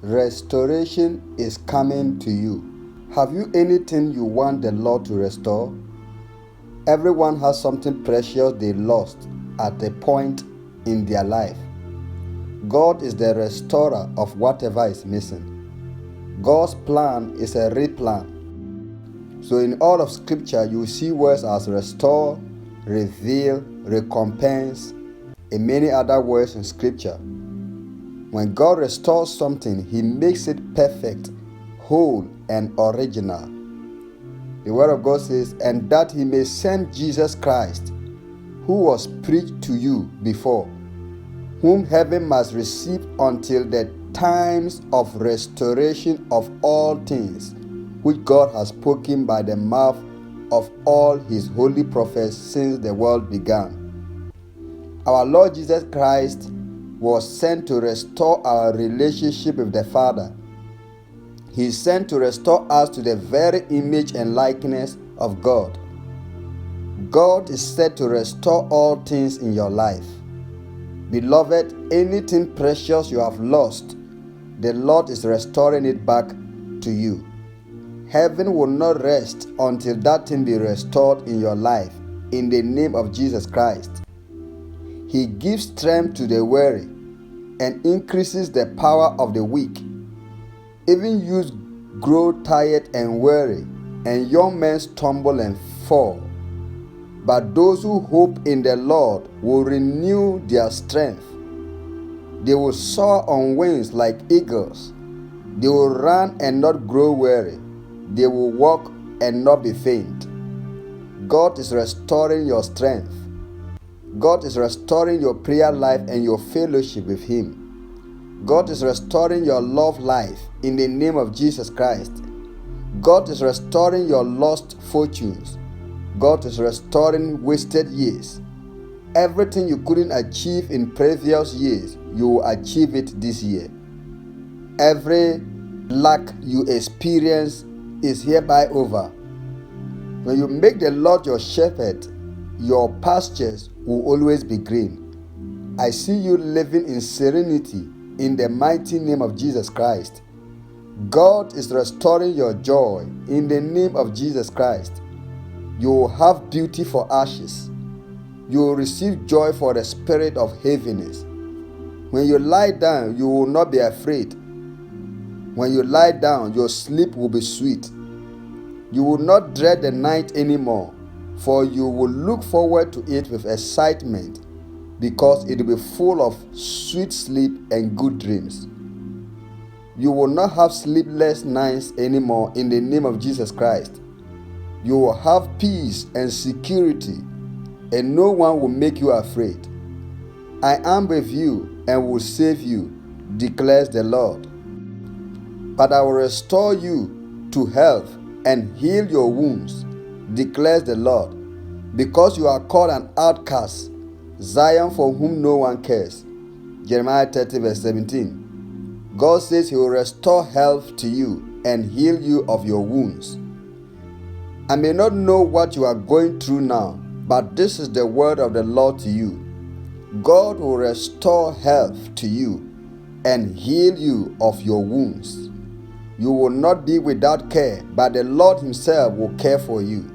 Restoration is coming to you. Have you anything you want the Lord to restore? Everyone has something precious they lost at a point in their life. God is the restorer of whatever is missing. God's plan is a replan. So in all of scripture, you see words as restore, reveal, recompense, and many other words in scripture. When God restores something, He makes it perfect, whole, and original. The Word of God says, and that He may send Jesus Christ, who was preached to you before, whom heaven must receive until the times of restoration of all things, which God has spoken by the mouth of all His holy prophets since the world began. Our Lord Jesus Christ was sent to restore our relationship with the Father. He is sent to restore us to the very image and likeness of God. God is set to restore all things in your life. Beloved, anything precious you have lost, the Lord is restoring it back to you. Heaven will not rest until that thing be restored in your life, in the name of Jesus Christ. He gives strength to the weary and increases the power of the weak. Even youths grow tired and weary, and young men stumble and fall. But those who hope in the Lord will renew their strength. They will soar on wings like eagles. They will run and not grow weary. They will walk and not be faint. God is restoring your strength. God is restoring your prayer life and your fellowship with Him. God is restoring your love life in the name of Jesus Christ. God is restoring your lost fortunes. God is restoring wasted years. Everything you couldn't achieve in previous years, you will achieve it this year. Every lack you experience is hereby over. When you make the Lord your shepherd, your pastures will always be green. I see you living in serenity in the mighty name of Jesus Christ. God is restoring your joy in the name of Jesus Christ. You will have beauty for ashes. You will receive joy for the spirit of heaviness. When you lie down, you will not be afraid. When you lie down, your sleep will be sweet. You will not dread the night anymore, for you will look forward to it with excitement, because it will be full of sweet sleep and good dreams. You will not have sleepless nights anymore in the name of Jesus Christ. You will have peace and security, and no one will make you afraid. I am with you and will save you, declares the Lord. But I will restore you to health and heal your wounds, declares the Lord, because you are called an outcast, Zion for whom no one cares. Jeremiah 30 verse 17. God says He will restore health to you and heal you of your wounds. I may not know what you are going through now, but this is the word of the Lord to you. God will restore health to you and heal you of your wounds. You will not be without care, but the Lord Himself will care for you.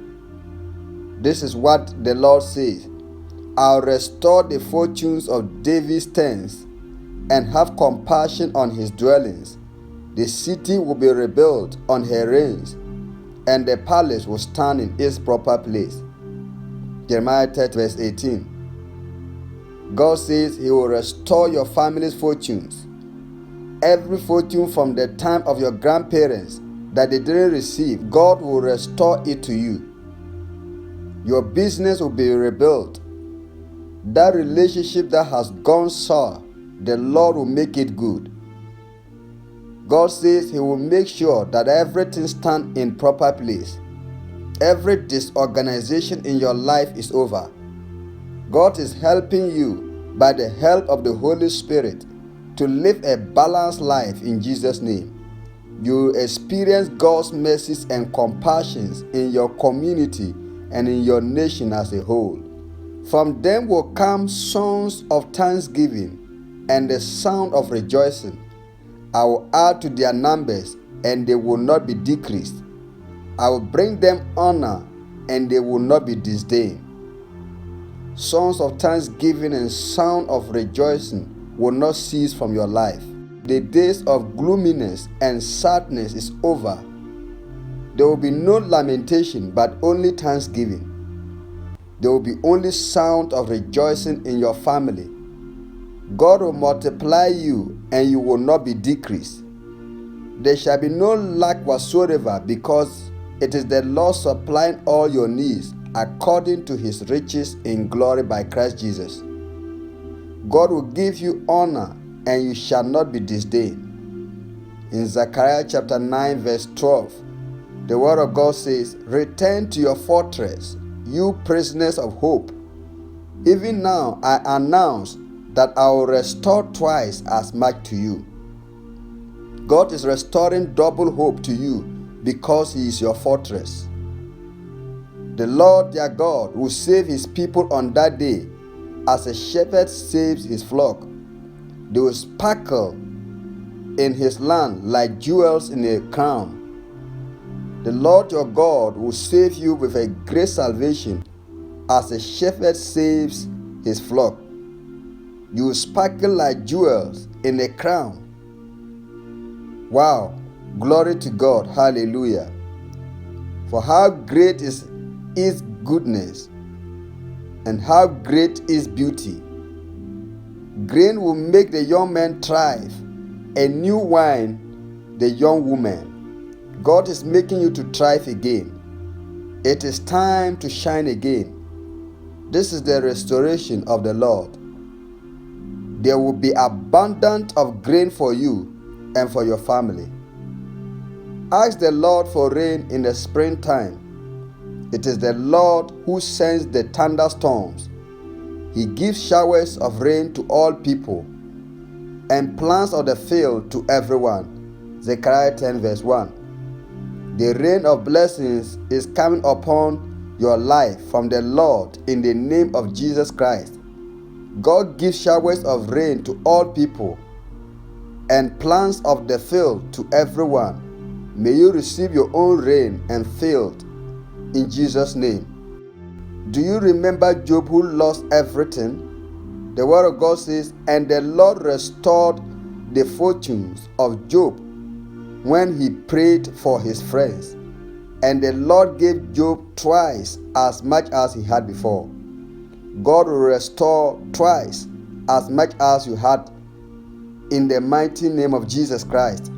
This is what the Lord says. I'll restore the fortunes of David's tents and have compassion on his dwellings. The city will be rebuilt on her ruins, and the palace will stand in its proper place. Jeremiah 30 verse 18. God says He will restore your family's fortunes. Every fortune from the time of your grandparents that they didn't receive, God will restore it to you. Your business will be rebuilt. That relationship that has gone sour, the Lord will make it good. God says He will make sure that everything stands in proper place. Every disorganization in your life is over. God is helping you by the help of the Holy Spirit to live a balanced life in Jesus' name. You will experience God's mercies and compassions in your community and in your nation as a whole. From them will come songs of thanksgiving and the sound of rejoicing. I will add to their numbers, and they will not be decreased. I will bring them honor, and they will not be disdained. Songs of thanksgiving and sound of rejoicing will not cease from your life. The days of gloominess and sadness is over. There will be no lamentation, but only thanksgiving. There will be only sound of rejoicing in your family. God will multiply you, and you will not be decreased. There shall be no lack whatsoever, because it is the Lord supplying all your needs according to his riches in glory by Christ Jesus. God will give you honor, and you shall not be disdained. In Zechariah chapter 9 verse 12, the word of God says, "Return to your fortress, you prisoners of hope. Even now I announce that I will restore twice as much to you." God is restoring double hope to you because he is your fortress. The Lord their God will save his people on that day as a shepherd saves his flock. They will sparkle in his land like jewels in a crown. The Lord your God will save you with a great salvation as a shepherd saves his flock. You will sparkle like jewels in a crown. Wow, glory to God, hallelujah. For how great is his goodness, and how great is beauty. Grain will make the young man thrive, and new wine the young woman. God is making you to thrive again. It is time to shine again. This is the restoration of the Lord. There will be abundance of grain for you and for your family. Ask the Lord for rain in the springtime. It is the Lord who sends the thunderstorms. He gives showers of rain to all people, and plants of the field to everyone. Zechariah 10 verse 1. The rain of blessings is coming upon your life from the Lord in the name of Jesus Christ. God gives showers of rain to all people, and plants of the field to everyone. May you receive your own rain and field in Jesus' name. Do you remember Job, who lost everything? The word of God says, "And the Lord restored the fortunes of Job when he prayed for his friends. And the Lord gave Job twice as much as he had before." God will restore twice as much as you had in the mighty name of Jesus Christ.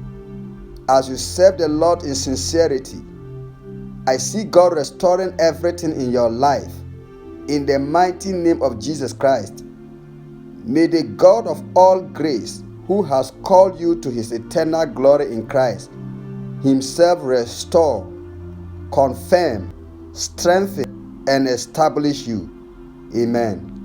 As you serve the Lord in sincerity, I see God restoring everything in your life in the mighty name of Jesus Christ. May the God of all grace, who has called you to his eternal glory in Christ, himself restore, confirm, strengthen, and establish you. Amen.